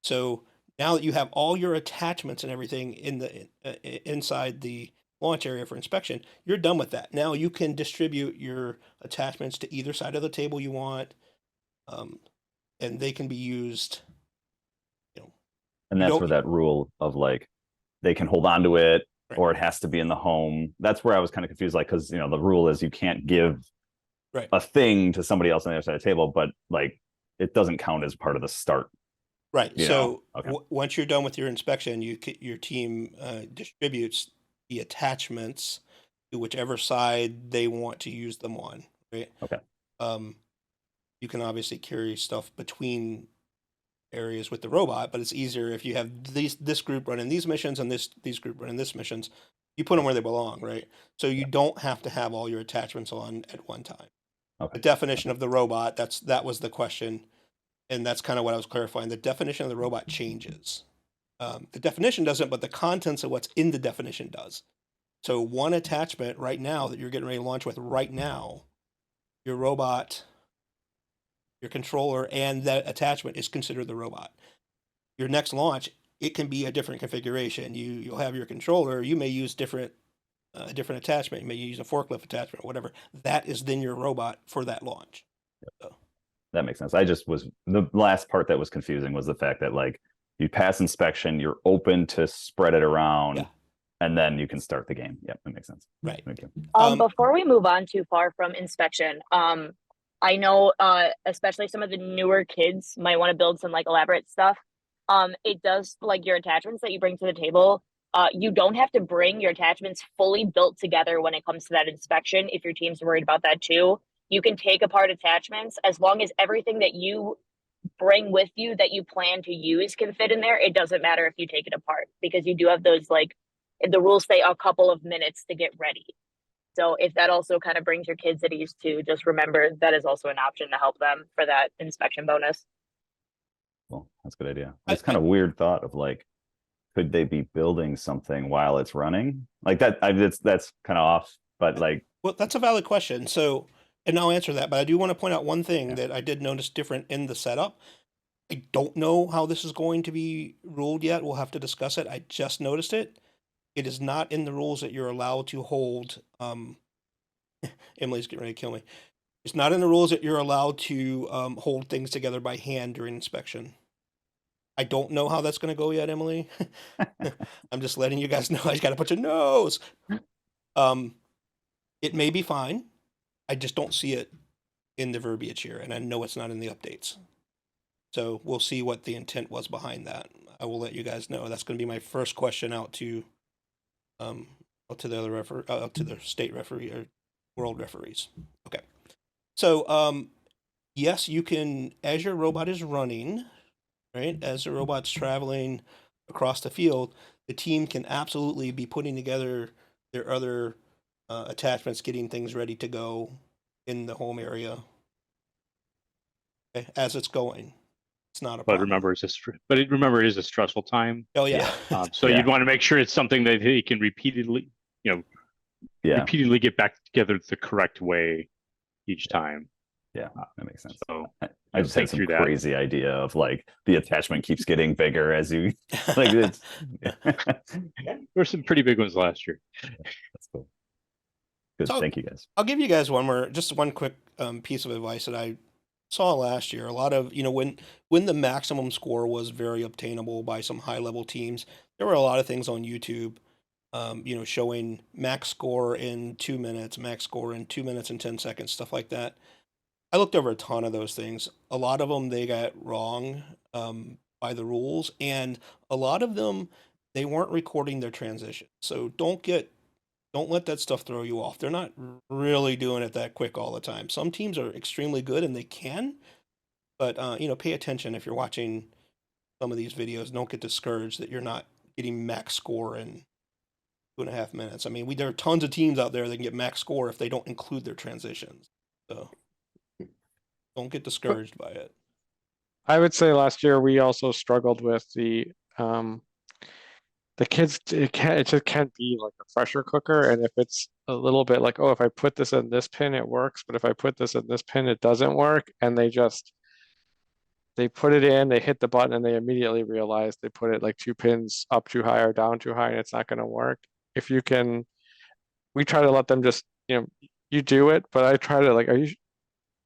So now that you have all your attachments and everything in the inside the launch area for inspection, you're done with that. Now you can distribute your attachments to either side of the table you want, and they can be used.
And
You
that's
don't-
where that rule of like they can hold on to it
Right.
or it has to be in the home. That's where I was kind of confused, like, because the rule is you can't give
Right.
a thing to somebody else on the other side of the table, but like it doesn't count as part of the start.
Right.
You
So
know? Okay.
once you're done with your inspection, your team distributes the attachments to whichever side they want to use them on. Right.
Okay.
You can obviously carry stuff between areas with the robot, but it's easier if you have this group running these missions and these group running this missions. You put them where they belong, right? So you don't have to have all your attachments on at one time.
Okay.
The definition of the robot, that was the question, and that's kind of what I was clarifying. The definition of the robot changes. The definition doesn't, but the contents of what's in the definition does. So 1 attachment right now that you're getting ready to launch with right now, your robot, your controller, and that attachment is considered the robot. Your next launch, it can be a different configuration. You'll have your controller. You may use different attachment. You may use a forklift attachment or whatever. That is then your robot for that launch. So.
That makes sense. I just was the last part that was confusing was the fact that like you pass inspection, you're open to spread it around,
Yeah.
and then you can start the game. Yep, that makes sense.
Right.
Thank you.
Before we move on too far from inspection, I know especially some of the newer kids might want to build some like elaborate stuff. It does like your attachments that you bring to the table. You don't have to bring your attachments fully built together when it comes to that inspection if your team's worried about that too. You can take apart attachments as long as everything that you bring with you that you plan to use can fit in there. It doesn't matter if you take it apart because you do have those like the rules say a couple of minutes to get ready. So if that also kind of brings your kids at ease too, just remember that is also an option to help them for that inspection bonus.
Well, that's a good idea. It's kind of weird thought of like, could they be building something while it's running? Like that, that's kind of off, but like.
Well, that's a valid question. So, and I'll answer that, but I do want to point out one thing that I did notice different in the setup. I don't know how this is going to be ruled yet. We'll have to discuss it. I just noticed it. It is not in the rules that you're allowed to hold. Emily's getting ready to kill me. It's not in the rules that you're allowed to hold things together by hand during inspection. I don't know how that's going to go yet, Emily. I'm just letting you guys know. I just got a bunch of no's. It may be fine. I just don't see it in the verbiage here, and I know it's not in the updates. So we'll see what the intent was behind that. I will let you guys know. That's going to be my first question out to the state referee or world referees. Okay. So yes, you can, as your robot is running, right? As the robot's traveling across the field, the team can absolutely be putting together their other attachments, getting things ready to go in the home area, okay, as it's going. It's not a
But
problem.
remember, remember, it is a stressful time.
Oh yeah.
So
Yeah.
you'd want to make sure it's something that he can repeatedly,
Yeah.
repeatedly get back together the correct way each time.
Yeah, that makes sense.
So
I just had
think
some
through that.
crazy idea of like the attachment keeps getting bigger as you like it's
There were some pretty big ones last year.
that's cool. Good.
So-
Thank you guys.
I'll give you guys just one quick piece of advice that I saw last year. A lot of, when the maximum score was very obtainable by some high level teams, there were a lot of things on YouTube, showing max score in 2 minutes, max score in 2 minutes and 10 seconds, stuff like that. I looked over a ton of those things. A lot of them they got wrong by the rules, and a lot of them they weren't recording their transition. So don't let that stuff throw you off. They're not really doing it that quick all the time. Some teams are extremely good and they can, but pay attention if you're watching some of these videos. Don't get discouraged that you're not getting max score in 2.5 minutes. I mean, there are tons of teams out there that can get max score if they don't include their transitions. So don't get discouraged by it.
I would say last year we also struggled with the kids. It just can't be like a pressure cooker. And if it's a little bit like, oh, if I put this in this pin, it works, but if I put this in this pin, it doesn't work, and they put it in, they hit the button, and they immediately realize they put it like 2 pins up too high or down too high, and it's not going to work. If you can, we try to let them just, you do it, but I try to like,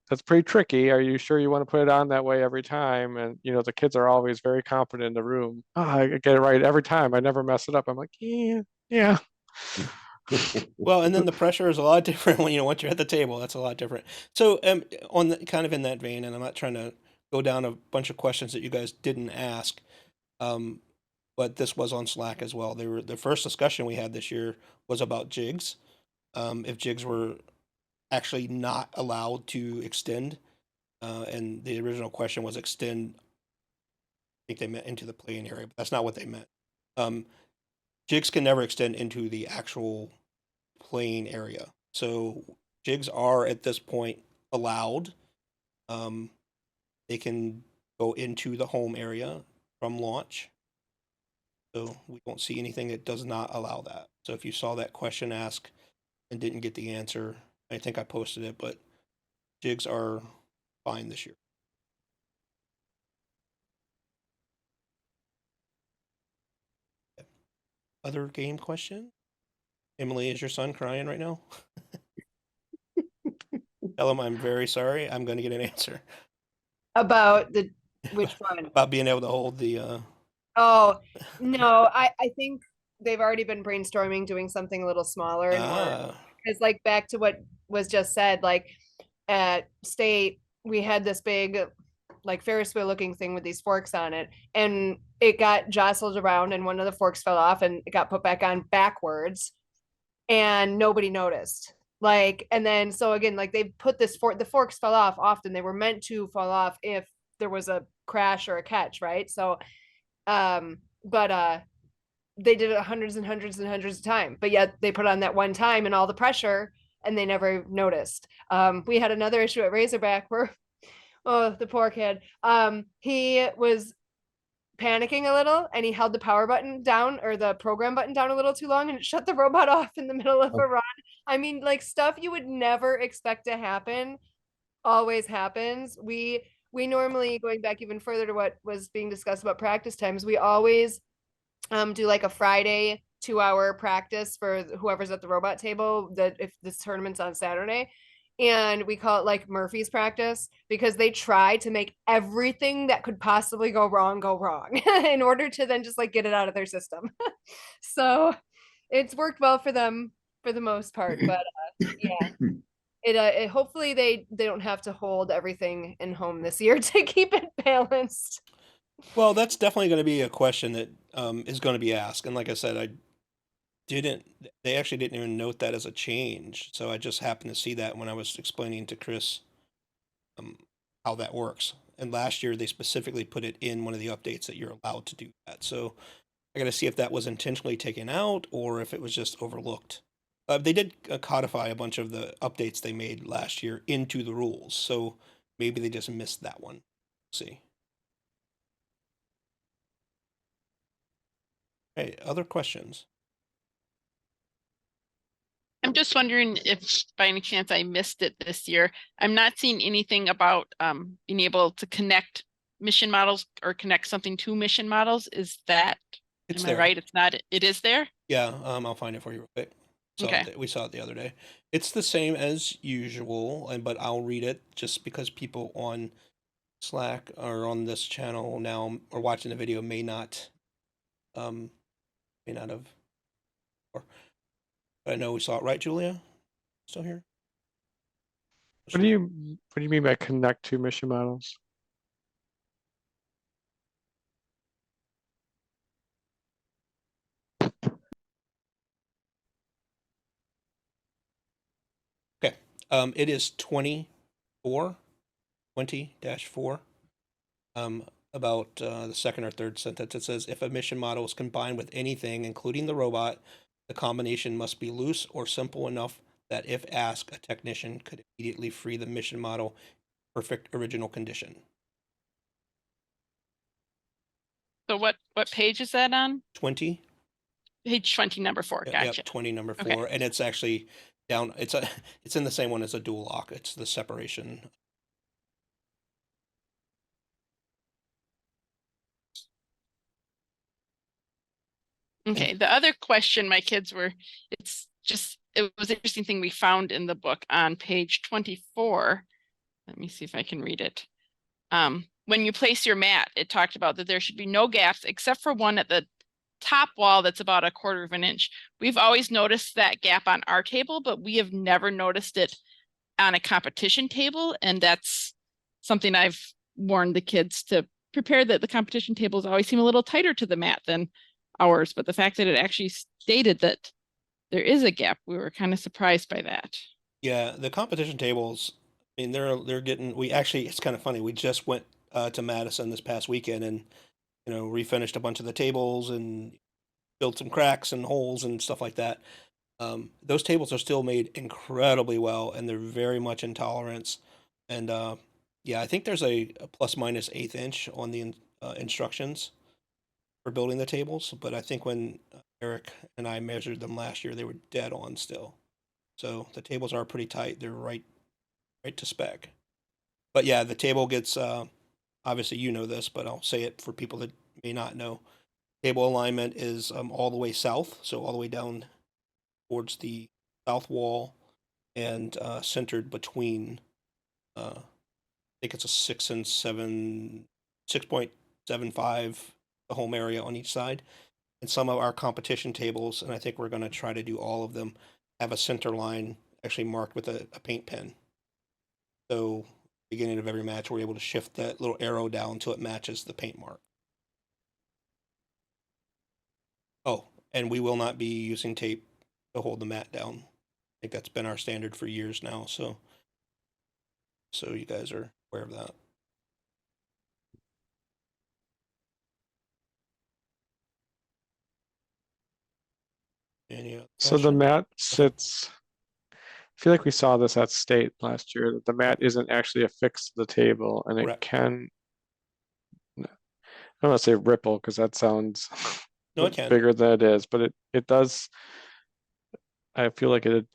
that's pretty tricky. Are you sure you want to put it on that way every time? And the kids are always very confident in the room. Oh, I get it right every time. I never mess it up. I'm like, yeah.
Well, and then the pressure is a lot different when once you're at the table. That's a lot different. So, kind of in that vein, and I'm not trying to go down a bunch of questions that you guys didn't ask, but this was on Slack as well. The first discussion we had this year was about jigs. If jigs were actually not allowed to extend, and the original question was extend. I think they meant into the playing area, but that's not what they meant. Jigs can never extend into the actual playing area. So jigs are at this point allowed. They can go into the home area from launch. So we won't see anything that does not allow that. So if you saw that question asked and didn't get the answer, I think I posted it, but jigs are fine this year. Other game question? Emily, is your son crying right now? Tell him I'm very sorry. I'm going to get an answer
About which one?
about being able to hold the.
Oh, no, I think they've already been brainstorming doing something a little smaller and more, because like back to what was just said, like at state, we had this big like Ferris wheel looking thing with these forks on it, and it got jostled around and one of the forks fell off and it got put back on backwards and nobody noticed. Like, and then so again, like they put the forks fell off often. They were meant to fall off if there was a crash or a catch, right? So but they did it hundreds and hundreds and hundreds of times, but yet they put on that one time and all the pressure and they never noticed. We had another issue at Razorback where, oh, the poor kid, he was panicking a little and he held the power button down or the program button down a little too long and it shut the robot off in the middle of a run. I mean, like stuff you would never expect to happen always happens. We normally, going back even further to what was being discussed about practice times, we always do like a Friday 2-hour practice for whoever's at the robot table, that if this tournament's on Saturday, and we call it like Murphy's practice, because they try to make everything that could possibly go wrong in order to then just like get it out of their system. So it's worked well for them for the most part, but yeah, it hopefully they don't have to hold everything in home this year to keep it balanced.
Well, that's definitely going to be a question that is going to be asked. And like I said, they actually didn't even note that as a change. So I just happened to see that when I was explaining to Chris how that works. And last year they specifically put it in one of the updates that you're allowed to do that. So I got to see if that was intentionally taken out or if it was just overlooked. They did codify a bunch of the updates they made last year into the rules, so maybe they just missed that one. See. Hey, other questions?
I'm just wondering if by any chance I missed it this year. I'm not seeing anything about being able to connect mission models or connect something to mission models. Is that,
It's
am
there.
I right? It's not, it is there?
Yeah, I'll find it for you real quick.
Okay.
We saw it the other day. It's the same as usual, but I'll read it just because people on Slack or on this channel now or watching the video may not have. Or I know we saw it, right, Julia? Still here?
What do you mean by connect to mission models?
Okay. It is 20-4. About the second or third sentence. It says, if a mission model is combined with anything, including the robot, the combination must be loose or simple enough that if asked, a technician could immediately free the mission model in perfect original condition.
So what page is that on?
20.
Page 20, number 4.
Yep,
Gotcha.
20, number 4.
Okay.
And it's actually down. It's in the same one as a dual lock. It's the separation.
Okay, the other question my kids were, it was an interesting thing we found in the book on page 24. Let me see if I can read it. When you place your mat, it talked about that there should be no gaps except for one at the top wall that's about 1/4 of an inch. We've always noticed that gap on our table, but we have never noticed it on a competition table. And that's something I've warned the kids to prepare, that the competition tables always seem a little tighter to the mat than ours. But the fact that it actually stated that there is a gap, we were kind of surprised by that.
Yeah, the competition tables, I mean, they're getting. We actually, it's kind of funny. We just went to Madison this past weekend and refinished a bunch of the tables and built some cracks and holes and stuff like that. Those tables are still made incredibly well, and they're very much in tolerance. And yeah, I think there's a plus minus 1/8 inch on the instructions for building the tables. But I think when Eric and I measured them last year, they were dead on still. So the tables are pretty tight. They're right to spec. But yeah, the table gets obviously you know this, but I'll say it for people that may not know. Table alignment is all the way south, so all the way down towards the south wall and centered between I think it's a 6.75 the home area on each side. And some of our competition tables, and I think we're going to try to do all of them, have a center line actually marked with a paint pen. So beginning of every match, we're able to shift that little arrow down until it matches the paint mark. Oh, and we will not be using tape to hold the mat down. I think that's been our standard for years now. So you guys are aware of that. Any other
So the
questions?
mat sits, I feel like we saw this at state last year, that the mat isn't actually affixed to the table and it
Correct.
can, I don't want to say ripple because that sounds
No, it can.
bigger than it is, but it does. I feel like it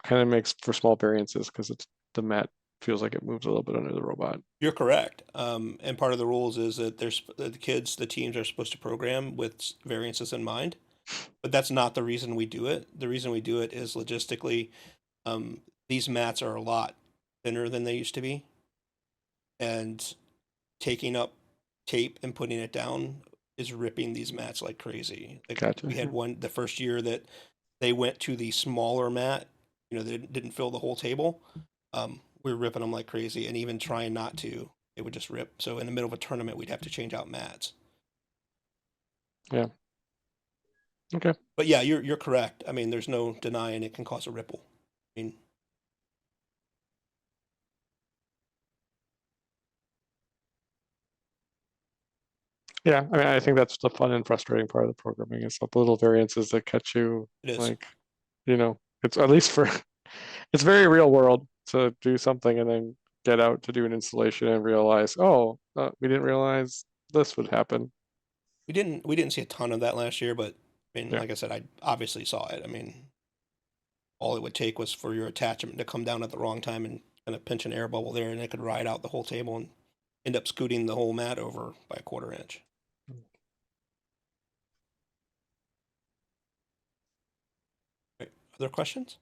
kind of makes for small variances because the mat feels like it moves a little bit under the robot.
You're correct. And part of the rules is that the teams are supposed to program with variances in mind, but that's not the reason we do it. The reason we do it is logistically, these mats are a lot thinner than they used to be, and taking up tape and putting it down is ripping these mats like crazy. Like
Gotcha.
we had one the first year that they went to the smaller mat, they didn't fill the whole table. We were ripping them like crazy, and even trying not to, it would just rip. So in the middle of a tournament, we'd have to change out mats.
Yeah. Okay.
But yeah, you're correct. I mean, there's no denying it can cause a ripple. I mean,
Yeah, I mean, I think that's the fun and frustrating part of the programming is the little variances that catch you.
It is.
Like, it's at least for it's very real world to do something and then get out to do an installation and realize, oh, we didn't realize this would happen.
We didn't see a ton of that last year, but I mean,
Yeah.
like I said, I obviously saw it. I mean, all it would take was for your attachment to come down at the wrong time and kind of pinch an air bubble there, and it could ride out the whole table and end up scooting the whole mat over by a 1/4 inch. Right. Other questions?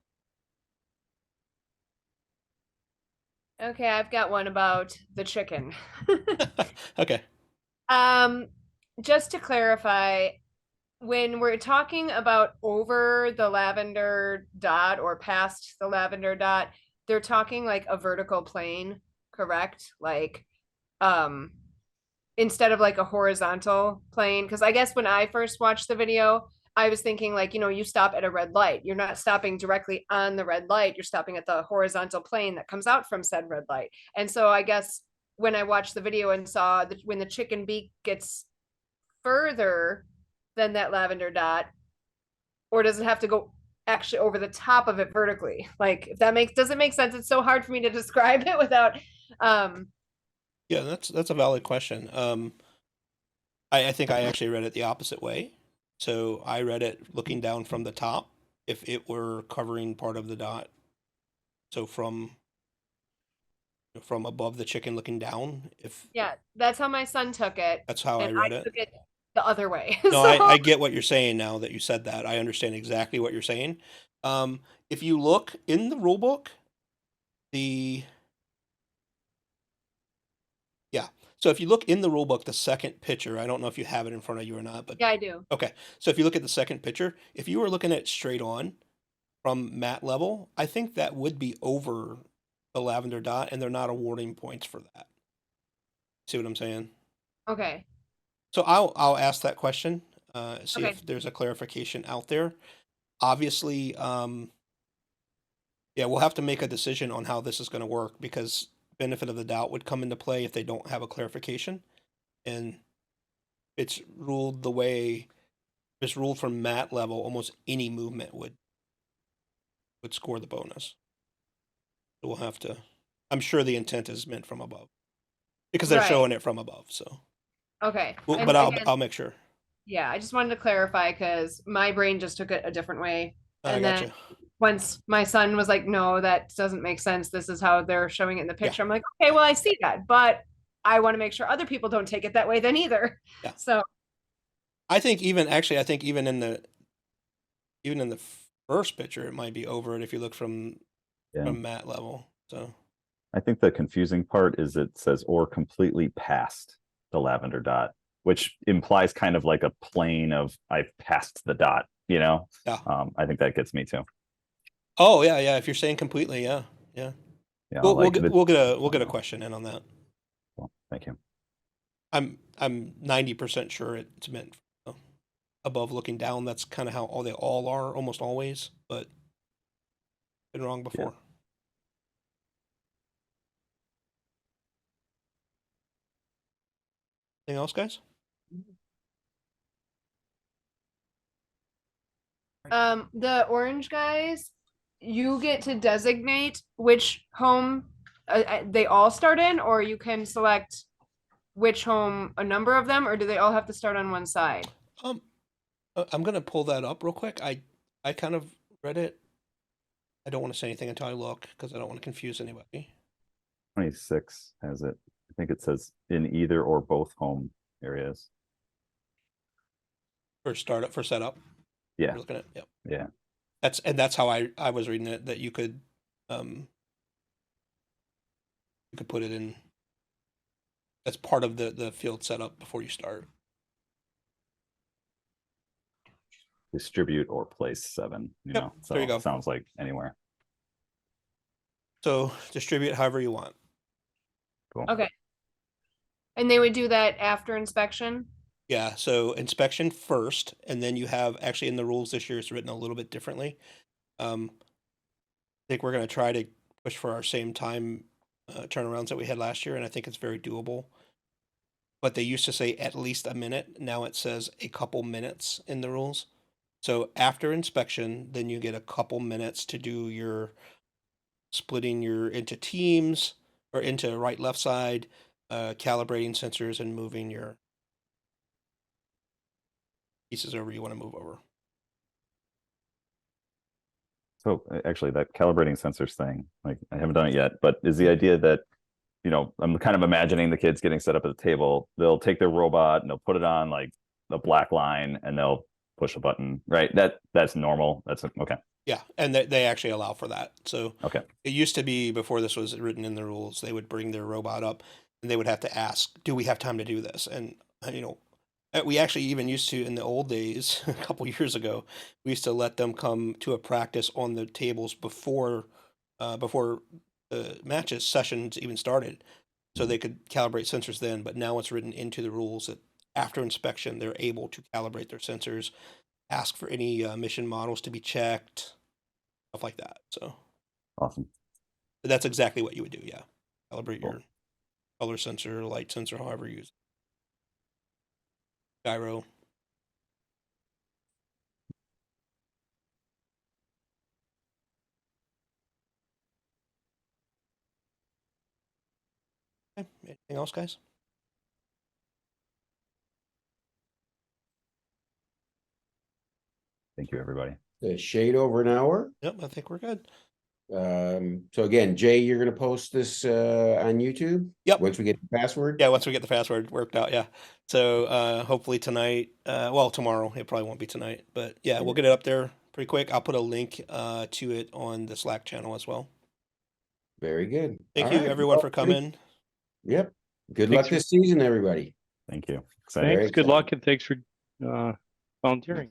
Okay, I've got one about the chicken.
Okay.
Just to clarify, when we're talking about over the lavender dot or past the lavender dot, they're talking like a vertical plane, correct? Like, instead of like a horizontal plane. Because I guess when I first watched the video, I was thinking like, you stop at a red light. You're not stopping directly on the red light. You're stopping at the horizontal plane that comes out from said red light. And so I guess when I watched the video and saw that when the chicken beak gets further than that lavender dot, or does it have to go actually over the top of it vertically? Like, if that doesn't make sense, it's so hard for me to describe it without
Yeah, that's a valid question. I think I actually read it the opposite way. So I read it looking down from the top, if it were covering part of the dot. So from above the chicken looking down, if
yeah, that's how my son took it.
that's how I
And
read it.
took it the other way.
No,
So-
I get what you're saying now that you said that. I understand exactly what you're saying. If you look in the rule book, so if you look in the rule book, the second picture, I don't know if you have it in front of you or not, but
yeah, I do.
okay. So if you look at the second picture, if you were looking at it straight on from mat level, I think that would be over the lavender dot, and they're not awarding points for that. See what I'm saying?
Okay.
So I'll ask that question, see
Okay.
if there's a clarification out there. Obviously, yeah, we'll have to make a decision on how this is going to work, because benefit of the doubt would come into play if they don't have a clarification. And it's ruled the way it's ruled from mat level, almost any movement would score the bonus. So we'll have to, I'm sure the intent is meant from above, because they're
Right.
showing it from above. So,
Okay.
well,
And
but
again,
I'll make sure.
yeah, I just wanted to clarify because my brain just took it a different way.
I
And then
gotcha.
once my son was like, no, that doesn't make sense. This is how they're showing it in the picture. I'm like, okay, well, I see that, but I want to make sure other people don't take it that way then either.
Yeah.
So,
I think even in the first picture, it might be over it if you look from mat level. So
I think the confusing part is it says or completely past the lavender dot, which implies kind of like a plane of I've passed the dot,
Yeah.
I think that gets me too.
Oh yeah. If you're saying completely, yeah.
Yeah.
We'll
like
get a question in on that.
Well, thank you.
I'm 90% sure it's meant above looking down. That's kind of how they all are almost always, but been wrong before. Anything else, guys?
the orange guys, you get to designate which home they all start in, or you can select which home, a number of them, or do they all have to start on one side?
I'm gonna pull that up real quick. I kind of read it. I don't want to say anything until I look, because I don't want to confuse anybody.
26 has it. I think it says in either or both home areas.
For setup.
Yeah.
You're looking at, yep.
Yeah.
That's how I was reading it, that you could put it in as part of the field setup before you start.
Distribute or place 7,
Yep, there you go.
Sounds like anywhere.
So distribute however you want.
Cool.
Okay. And they would do that after inspection?
Yeah, so inspection first, and then you have, actually in the rules this year, it's written a little bit differently. I think we're going to try to push for our same time turnarounds that we had last year, and I think it's very doable. but they used to say at least a minute. Now it says a couple minutes in the rules. So after inspection, then you get a couple minutes to do your splitting your into teams or into right, left side, calibrating sensors and moving your pieces over you want to move over.
So actually, that calibrating sensors thing, like I haven't done it yet, but is the idea that, you know, I'm kind of imagining the kids getting set up at the table. They'll take their robot and they'll put it on like the black line and they'll push a button, right? That's normal. That's okay.
Yeah, and they actually allow for that. So
Okay.
it used to be before this was written in the rules, they would bring their robot up and they would have to ask, do we have time to do this? And, you know, we actually even used to, in the old days, a couple years ago, we used to let them come to a practice on the tables before the matches sessions even started, so they could calibrate sensors then. But now it's written into the rules that after inspection, they're able to calibrate their sensors, ask for any mission models to be checked, stuff like that. So
Awesome.
that's exactly what you would do. Yeah, calibrate
Cool.
your color sensor, light sensor, however you use it. Gyro. Okay. Anything else, guys?
Thank you, everybody.
The shade over an hour.
Yep, I think we're good.
So again, Jay, you're gonna post this on YouTube?
Yep.
Once we get the password?
Yeah, once we get the password worked out, yeah. So hopefully tonight, well, tomorrow, it probably won't be tonight, but yeah, we'll get it up there pretty quick. I'll put a link to it on the Slack channel as well.
Very good.
Thank
All
you
right.
everyone
Well,
for coming.
Yep. Good
Thanks
luck this season, everybody.
Thank you.
Thanks.
Very
Good
excited.
luck and thanks for volunteering.